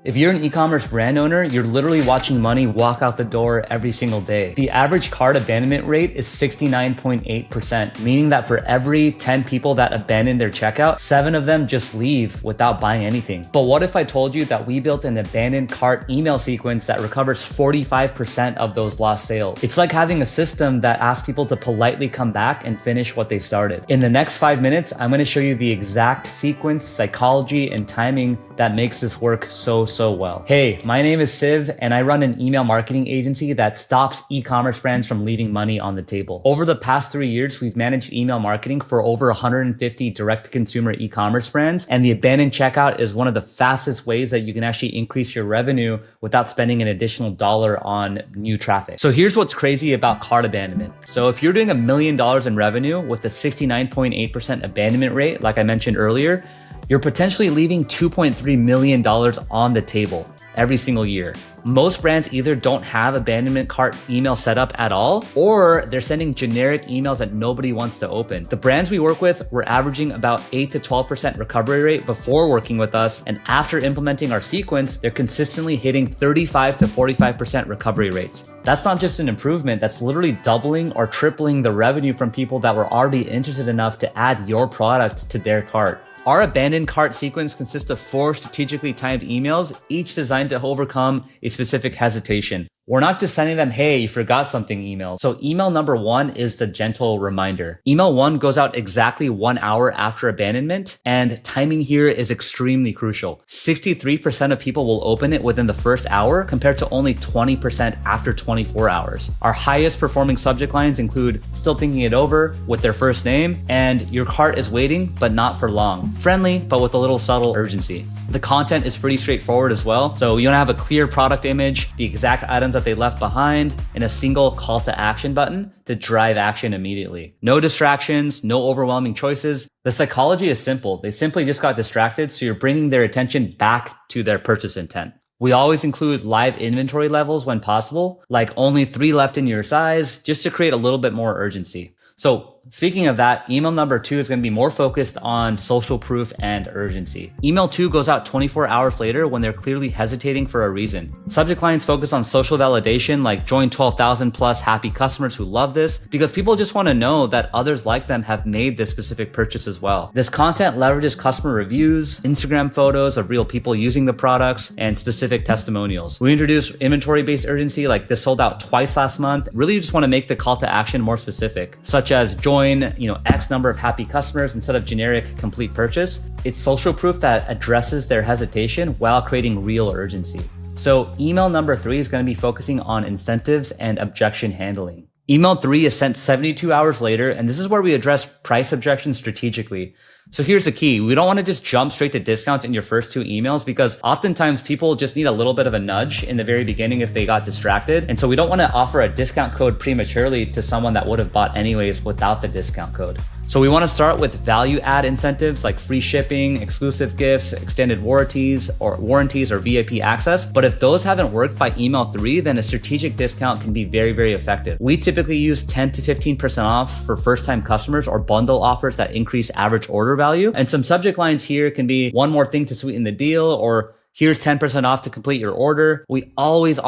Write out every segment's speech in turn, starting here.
If you're an e-commerce brand owner, you're literally watching money walk out the door every single day. The average cart abandonment rate is 69.8%, meaning that for every 10 people that abandon their checkout, 7 of them just leave without buying anything. But what if I told you that we built an abandoned cart email sequence that recovers 45% of those lost sales? It's like having a system that asks people to politely come back and finish what they started. In the next 5 minutes, I'm going to show you the exact sequence, psychology, and timing that makes this work so well. Hey, my name is Siv, and I run an email marketing agency that stops e-commerce brands from leaving money on the table. Over the past 3 years, we've managed email marketing for over 150 direct-to-consumer e-commerce brands, and the abandoned checkout is one of the fastest ways that you can actually increase your revenue without spending an additional dollar on new traffic. So here's what's crazy about cart abandonment. So if you're doing $1 million in revenue with a 69.8% abandonment rate, like I mentioned earlier, you're potentially leaving $2.3 million on the table every single year. Most brands either don't have abandonment cart email set up at all, or they're sending generic emails that nobody wants to open. The brands we work with, we're averaging about 8 to 12% recovery rate before working with us. And after implementing our sequence, they're consistently hitting 35 to 45% recovery rates. That's not just an improvement, that's literally doubling or tripling the revenue from people that were already interested enough to add your product to their cart. Our abandoned cart sequence consists of 4 strategically timed emails, each designed to overcome a specific hesitation. We're not just sending them, hey, you forgot something email. So email number 1 is the gentle reminder. Email 1 goes out exactly 1 hour after abandonment, and timing here is extremely crucial. 63% of people will open it within the first hour compared to only 20% after 24 hours. Our highest performing subject lines include still thinking it over with their first name, and your cart is waiting, but not for long. Friendly, but with a little subtle urgency. The content is pretty straightforward as well. So you want to have a clear product image, the exact items that they left behind, and a single call to action button to drive action immediately. No distractions, no overwhelming choices. The psychology is simple. They simply just got distracted, so you're bringing their attention back to their purchase intent. We always include live inventory levels when possible, like only 3 left in your size, just to create a little bit more urgency. So speaking of that, email number 2 is going to be more focused on social proof and urgency. Email 2 goes out 24 hours later when they're clearly hesitating for a reason. Subject lines focus on social validation, like join 12,000 plus happy customers who love this, because people just want to know that others like them have made this specific purchase as well. This content leverages customer reviews, Instagram photos of real people using the products, and specific testimonials. We introduced inventory-based urgency, like this sold out twice last month. Really just want to make the call to action more specific, such as join X number of happy customers instead of generic complete purchase. It's social proof that addresses their hesitation while creating real urgency. So email number 3 is going to be focusing on incentives and objection handling. Email 3 is sent 72 hours later, and this is where we address price objections strategically. So here's the key. We don't want to just jump straight to discounts in your first 2 emails, because oftentimes people just need a little bit of a nudge in the very beginning if they got distracted. And so we don't want to offer a discount code prematurely to someone that would have bought anyways without the discount code. So we want to start with value add incentives like free shipping, exclusive gifts, extended warranties or VIP access. But if those haven't worked by email 3, then a strategic discount can be very effective. We typically use 10 to 15% off for first time customers or bundle offers that increase average order value. And some subject lines here can be one more thing to sweeten the deal, or here's 10% off to complete your order. We always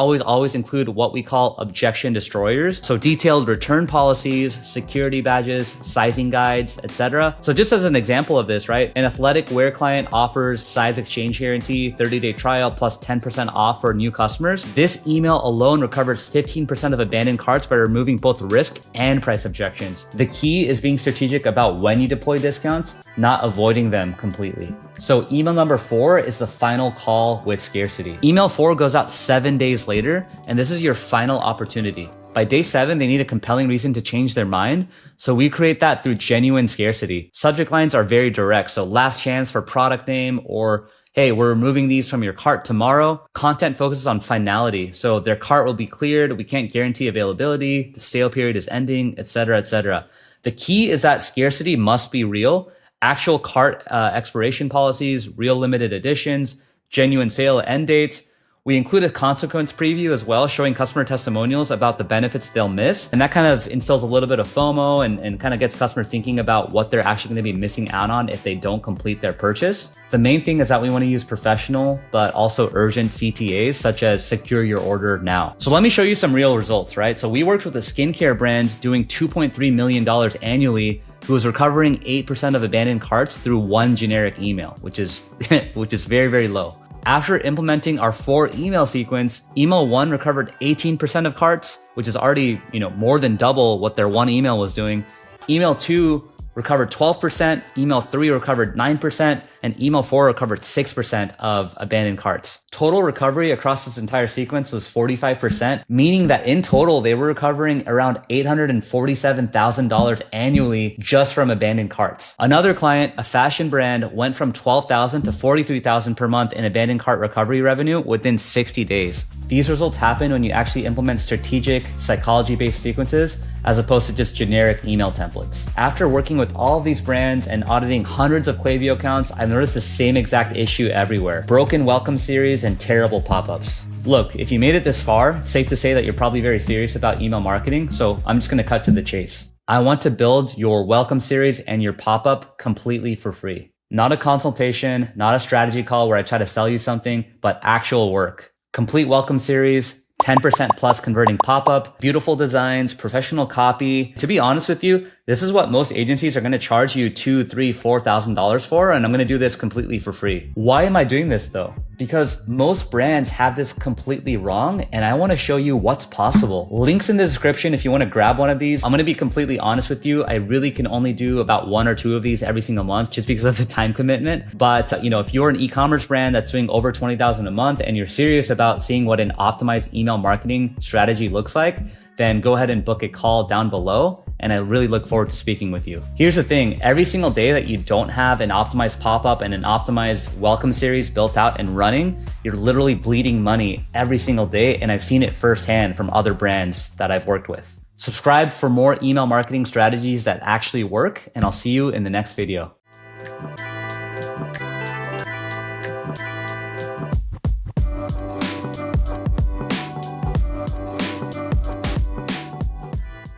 include what we call objection destroyers. So detailed return policies, security badges, sizing guides, etc. So just as an example of this, right? An athletic wear client offers size exchange guarantee, 30-day trial plus 10% off for new customers. This email alone recovers 15% of abandoned carts by removing both risk and price objections. The key is being strategic about when you deploy discounts, not avoiding them completely. So email number 4 is the final call with scarcity. Email 4 goes out 7 days later, and this is your final opportunity. By day 7, they need a compelling reason to change their mind. So we create that through genuine scarcity. Subject lines are very direct. So last chance for product name, or hey, we're removing these from your cart tomorrow. Content focuses on finality. So their cart will be cleared. We can't guarantee availability. The sale period is ending, etc., etc. The key is that scarcity must be real. Actual cart expiration policies, real limited editions, genuine sale end dates. We include a consequence preview as well, showing customer testimonials about the benefits they'll miss. And that kind of instills a little bit of FOMO and kind of gets customers thinking about what they're actually going to be missing out on if they don't complete their purchase. The main thing is that we want to use professional, but also urgent CTAs, such as secure your order now. So let me show you some real results, right? So we worked with a skincare brand doing $2.3 million annually, who was recovering 8% of abandoned carts through one generic email, which is very, very low. After implementing our 4 email sequence, email 1 recovered 18% of carts, which is already, more than double what their one email was doing. Email 2 recovered 12%, email 3 recovered 9%, and email 4 recovered 6% of abandoned carts. Total recovery across this entire sequence was 45%, meaning that in total, they were recovering around $847,000 annually just from abandoned carts. Another client, a fashion brand, went from $12,000 to $43,000 per month in abandoned cart recovery revenue within 60 days. These results happen when you actually implement strategic, psychology-based sequences as opposed to just generic email templates. After working with all of these brands and auditing hundreds of Klaviyo accounts, I've noticed the same exact issue everywhere: broken welcome series and terrible pop-ups. Look, if you made it this far, it's safe to say that you're probably very serious about email marketing, so I'm just gonna cut to the chase. I want to build your welcome series and your pop-up completely for free. Not a consultation, not a strategy call where I try to sell you something, but actual work. Complete welcome series, 10% plus converting pop-up, beautiful designs, professional copy. To be honest with you, this is what most agencies are going to charge you $2,000, $3,000, $4,000 for, and I'm going to do this completely for free. Why am I doing this though? Because most brands have this completely wrong, and I want to show you what's possible. Links in the description if you want to grab one of these. I'm going to be completely honest with you. I really can only do about 1 or 2 of these every single month just because of the time commitment. But if you're an e-commerce brand that's doing over $20,000 a month and you're serious about seeing what an optimized email marketing strategy looks like, then go ahead and book a call down below. And I really look forward to speaking with you. Here's the thing, every single day that you don't have an optimized pop-up and an optimized welcome series built out and running, you're literally bleeding money every single day. And I've seen it firsthand from other brands that I've worked with. Subscribe for more email marketing strategies that actually work, and I'll see you in the next video.